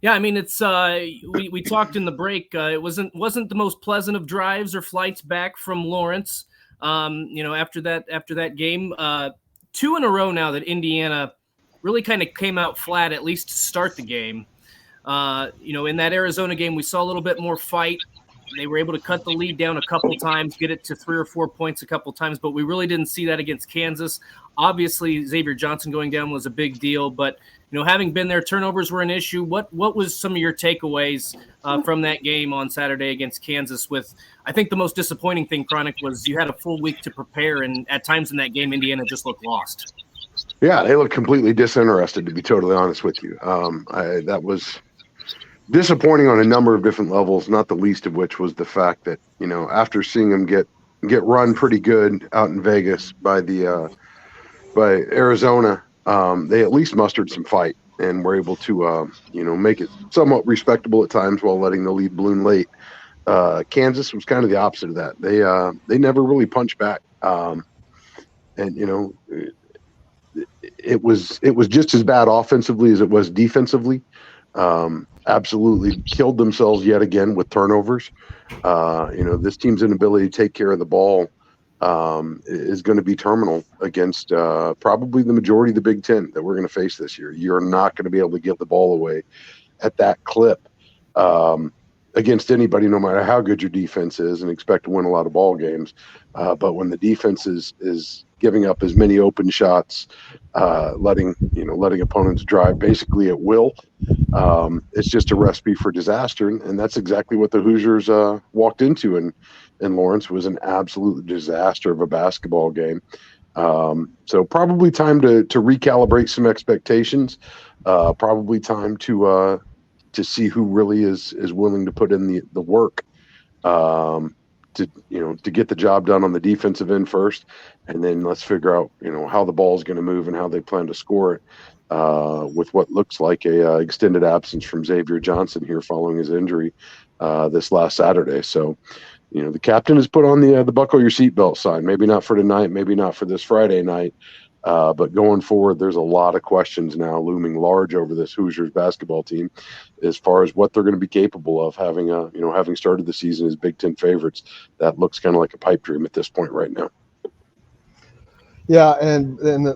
Yeah, I mean it's we talked in the break. It wasn't the most pleasant of drives or flights back from Lawrence. After that game, two in a row now that Indiana really kind of came out flat, at least to start the game. In that Arizona game, we saw a little bit more fight. They were able to cut the lead down a couple times, get it to 3 or 4 points a couple times, but we really didn't see that against Kansas. Obviously, Xavier Johnson going down was a big deal, but having been there, turnovers were an issue. What was some of your takeaways from that game on Saturday against Kansas? With I think the most disappointing thing, Chronic, was you had a full week to prepare, and at times in that game, Indiana just looked lost. Yeah, they looked completely disinterested, to be totally honest with you. That was disappointing on a number of different levels, not the least of which was the fact that, after seeing them get run pretty good out in Vegas by Arizona, they at least mustered some fight and were able to make it somewhat respectable at times while letting the lead balloon late. Kansas was kind of the opposite of that. They never really punched back. And it was just as bad offensively as it was defensively. Absolutely killed themselves yet again with turnovers. This team's inability to take care of the ball is going to be terminal against probably the majority of the Big Ten that we're going to face this year. You're not going to be able to give the ball away at that clip against anybody, no matter how good your defense is, and expect to win a lot of ball games. But when the defense is giving up as many open shots, letting opponents drive basically at will, it's just a recipe for disaster, and that's exactly what the Hoosiers walked into in Lawrence. Was an absolute disaster of a basketball game. So probably time to recalibrate some expectations. Probably time to see who really is willing to put in the work to get the job done on the defensive end first, and then let's figure out how the ball is going to move and how they plan to score it with what looks like a extended absence from Xavier Johnson here following his injury this last Saturday. So the captain has put on the buckle your seatbelt sign. Maybe not for tonight, maybe not for this Friday night. But going forward, there's a lot of questions now looming large over this Hoosiers basketball team, as far as what they're going to be capable of, having started the season as Big Ten favorites. That looks kind of like a pipe dream at this point right now. Yeah,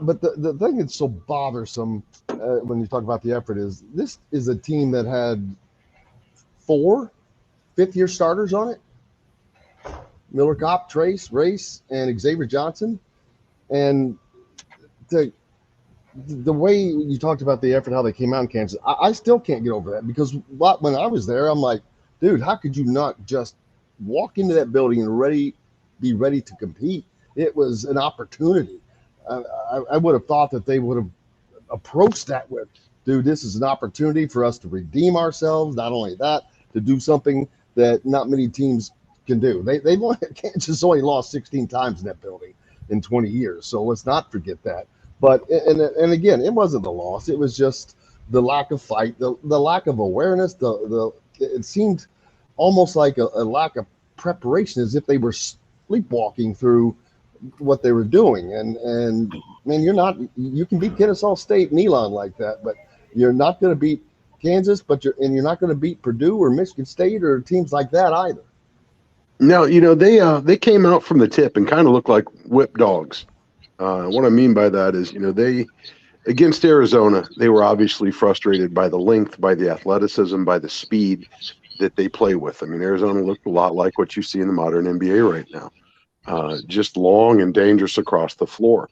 but the thing that's so bothersome when you talk about the effort is this is a team that had 4 fifth-year starters on it: Miller Kopp, Trace, Race, and Xavier Johnson, and the way you talked about the effort, how they came out in Kansas, I still can't get over that, because when I was there, I'm like, dude, how could you not just walk into that building and be ready to compete? It was an opportunity. I would have thought that they would have approached that with, dude, this is an opportunity for us to redeem ourselves. Not only that, to do something that not many teams can do. Kansas only lost 16 times in that building in 20 years, so let's not forget that. But and again, it wasn't the loss; it was just the lack of fight, the lack of awareness. It seemed almost like a lack of preparation, as if they were sleepwalking through what they were doing. And man, you can beat Kennesaw State and Elon like that, but you're not going to beat Kansas, you're not going to beat Purdue or Michigan State or teams like that either. No, they came out from the tip and kind of looked like whip dogs. What I mean by that is, they, against Arizona, they were obviously frustrated by the length, by the athleticism, by the speed that they play with. I mean, Arizona looked a lot like what you see in the modern NBA right now, just long and dangerous across the floor.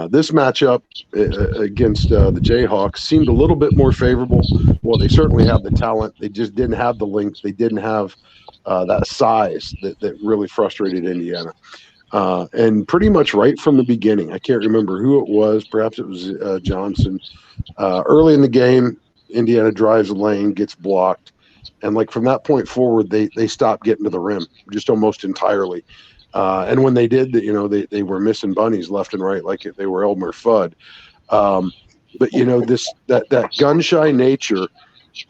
This matchup against the Jayhawks seemed a little bit more favorable. Well, they certainly have the talent. They just didn't have the length. They didn't have that size that really frustrated Indiana. And pretty much right from the beginning, I can't remember who it was. Perhaps it was Johnson. Early in the game, Indiana drives the lane, gets blocked. And like from that point forward, they stopped getting to the rim just almost entirely. And when they did, they were missing bunnies left and right, like they were Elmer Fudd. But that gun shy nature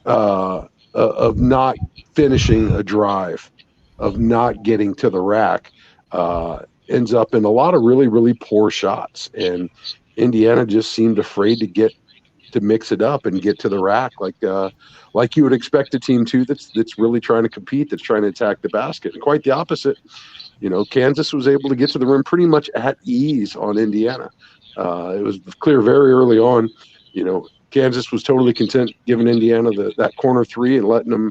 of not finishing a drive, of not getting to the rack, ends up in a lot of really, really poor shots. And Indiana just seemed afraid to get to mix it up and get to the rack like you would expect a team to that's really trying to compete, that's trying to attack the basket. And quite the opposite. Kansas was able to get to the rim pretty much at ease on Indiana. It was clear very early on. Kansas was totally content giving Indiana that corner three and letting them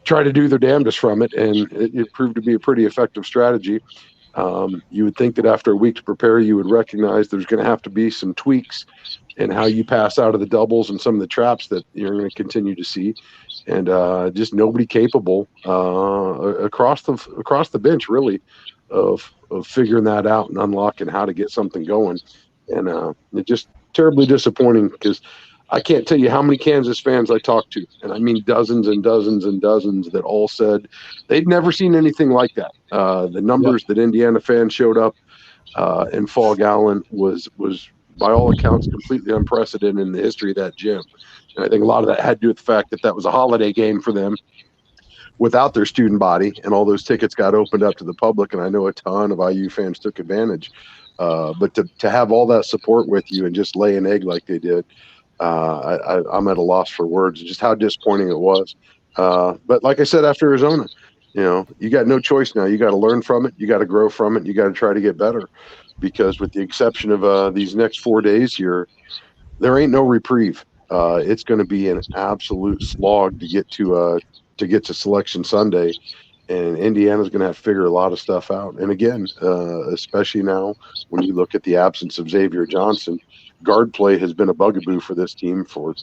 try to do their damnedest from it, and it proved to be a pretty effective strategy. You would think that after a week to prepare, you would recognize there's going to have to be some tweaks in how you pass out of the doubles and some of the traps that you're going to continue to see, and just nobody capable across the bench really of figuring that out and unlocking how to get something going, and it just terribly disappointing because I can't tell you how many Kansas fans I talked to, and I mean dozens and dozens and dozens, that all said they'd never seen anything like that. The numbers that Indiana fans showed up in Fall Allen was by all accounts completely unprecedented in the history of that gym. And I think a lot of that had to do with the fact that was a holiday game for them without their student body, and all those tickets got opened up to the public, and I know a ton of IU fans took advantage. But to have all that support with you and just lay an egg like they did, I'm at a loss for words, just how disappointing it was. But like I said, after Arizona, you got no choice now. You got to learn from it. You got to grow from it. You got to try to get better, because with the exception of these next 4 days here, there ain't no reprieve. It's going to be an absolute slog to get to Selection Sunday, and Indiana's going to have to figure a lot of stuff out. And again, especially now when you look at the absence of Xavier Johnson, guard play has been a bugaboo for this team for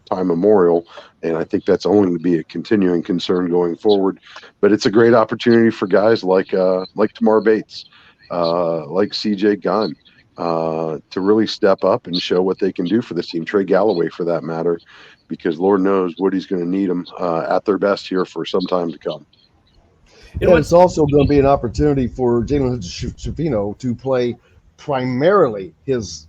time immemorial, and I think that's only going to be a continuing concern going forward. But it's a great opportunity for guys like Tamar Bates, like CJ Gunn, to really step up and show what they can do for this team. Trey Galloway, for that matter, because Lord knows Woody's going to need them at their best here for some time to come. It's also going to be an opportunity for Jalen Schifino to play primarily his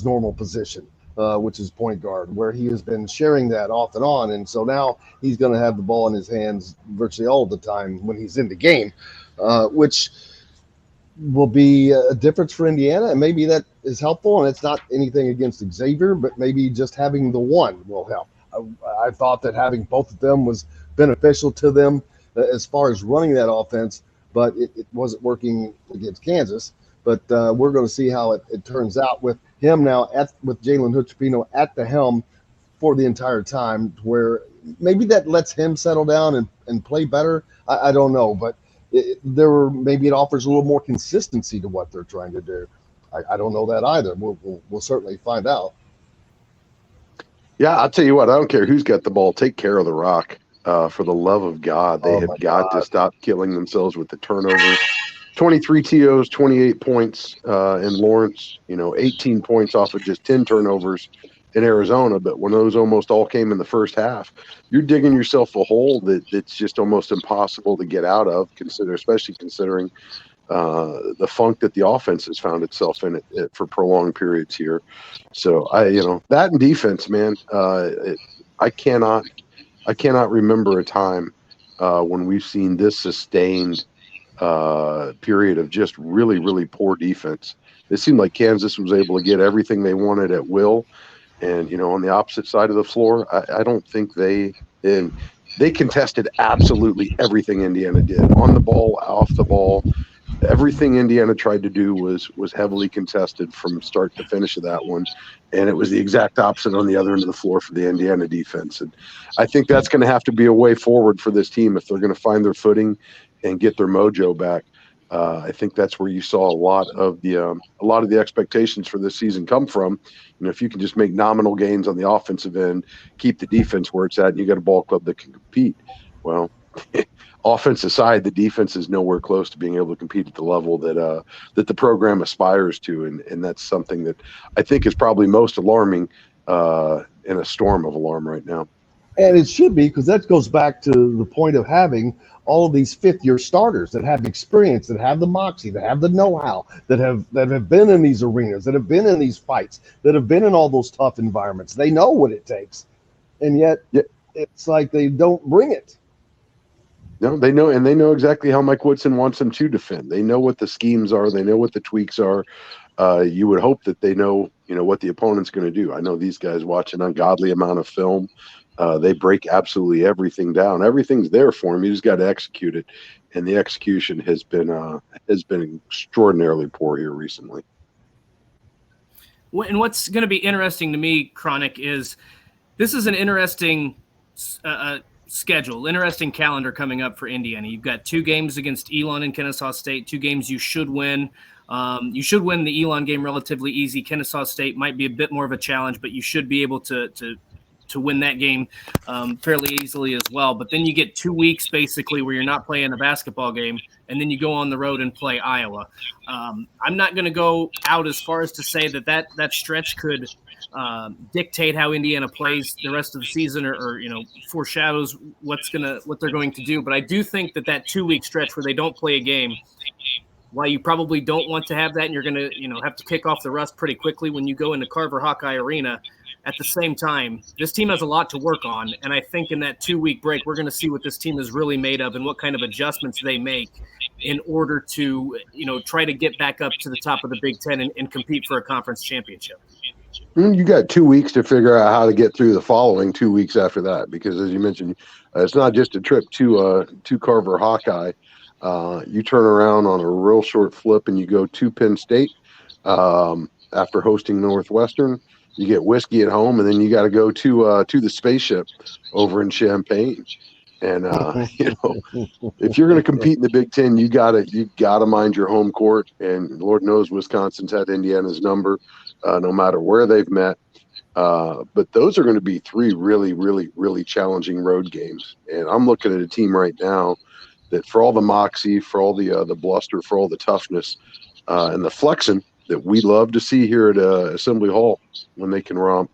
normal position, which is point guard, where he has been sharing that off and on. And so now he's going to have the ball in his hands virtually all the time when he's in the game, which will be a difference for Indiana. And maybe that is helpful. And it's not anything against Xavier, but maybe just having the one will help. I thought that having both of them was beneficial to them as far as running that offense, but it wasn't working against Kansas. But we're going to see how it turns out with him now with Jalen Hood-Schifino at the helm for the entire time, where maybe that lets him settle down and play better. I don't know, but maybe it offers a little more consistency to what they're trying to do. I don't know that either. We'll certainly find out. Yeah, I'll tell you what, I don't care who's got the ball. Take care of the rock. For the love of God, they have got to stop killing themselves with the turnovers. 23 TOs, 28 points in Lawrence, 18 points off of just 10 turnovers in Arizona. But when those almost all came in the first half, you're digging yourself a hole that's just almost impossible to get out of, especially considering the funk that the offense has found itself in it for prolonged periods here. So that in defense, man, I cannot remember a time when we've seen this sustained period of just really, really poor defense. It seemed like Kansas was able to get everything they wanted at will. And, on the opposite side of the floor, I don't think they contested absolutely everything Indiana did. On the ball, off the ball, everything Indiana tried to do was heavily contested from start to finish of that one. And it was the exact opposite on the other end of the floor for the Indiana defense. And I think that's going to have to be a way forward for this team if they're going to find their footing and get their mojo back. I think that's where you saw a lot of the expectations for this season come from. If you can just make nominal gains on the offensive end, keep the defense where it's at, and you got a ball club that can compete. Well, offense aside, the defense is nowhere close to being able to compete at the level that the program aspires to, and that's something that I think is probably most alarming in a storm of alarm right now. And it should be, because that goes back to the point of having all of these fifth-year starters that have experience, that have the moxie, that have the know-how, that have been in these arenas, that have been in these fights, that have been in all those tough environments. They know what it takes, and yet it's like they don't bring it. No, they know exactly how Mike Woodson wants them to defend. They know what the schemes are. They know what the tweaks are. you would hope that they know, what the opponent's going to do. I know these guys watch an ungodly amount of film. They break absolutely everything down. Everything's there for them. You just got to execute it, and the execution has been extraordinarily poor here recently. And what's going to be interesting to me, Chronic, is this is an interesting schedule, interesting calendar coming up for Indiana. You've got 2 games against Elon and Kennesaw State, 2 games you should win. You should win the Elon game relatively easy. Kennesaw State might be a bit more of a challenge, but you should be able to win that game fairly easily as well. But then you get 2 weeks basically where you're not playing a basketball game, and then you go on the road and play Iowa. I'm not going to go out as far as to say that stretch could dictate how Indiana plays the rest of the season, or foreshadows what they're going to do. But I do think that 2-week stretch where they don't play a game, while you probably don't want to have that, and you're going to have to kick off the rust pretty quickly when you go into Carver Hawkeye Arena. At the same time, this team has a lot to work on, and I think in that 2-week break, we're going to see what this team is really made of and what kind of adjustments they make in order to, try to get back up to the top of the Big Ten and compete for a conference championship. You got 2 weeks to figure out how to get through the following 2 weeks after that, because as you mentioned, it's not just a trip to Carver Hawkeye. You turn around on a real short flip and you go to Penn State after hosting Northwestern. You get whiskey at home, and then you got to go to the spaceship over in Champaign. And if you're going to compete in the Big Ten, you gotta mind your home court. And Lord knows Wisconsin's had Indiana's number, no matter where they've met. But those are going to be 3 really, really, really challenging road games. And I'm looking at a team right now that, for all the moxie, for all the bluster, for all the toughness, and the flexing that we love to see here at Assembly Hall when they can romp,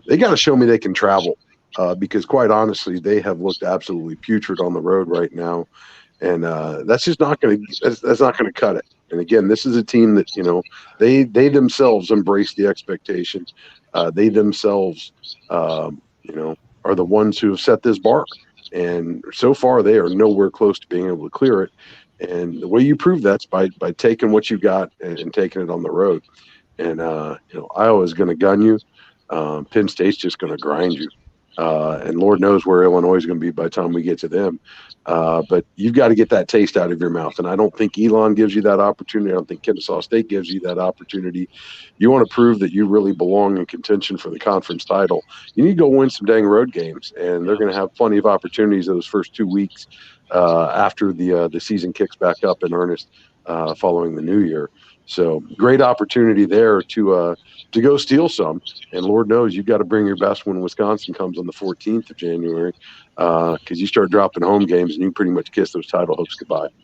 they got to show me they can travel, because quite honestly, they have looked absolutely putrid on the road right now, and that's just not going to cut it. And again, this is a team that they themselves embrace the expectations. They themselves are the ones who have set this bar, and so far they are nowhere close to being able to clear it. And the way you prove that's by taking what you got and taking it on the road. And Iowa's going to gun you. Penn State's just going to grind you. And Lord knows where Illinois is going to be by the time we get to them. But you've got to get that taste out of your mouth. And I don't think Elon gives you that opportunity. I don't think Kennesaw State gives you that opportunity. You want to prove that you really belong in contention for the conference title. You need to go win some dang road games. And they're going to have plenty of opportunities those first 2 weeks after the season kicks back up in earnest following the new year. So great opportunity there to go steal some. And Lord knows you've got to bring your best when Wisconsin comes on the 14th of January, because you start dropping home games and you pretty much kiss those title hopes goodbye.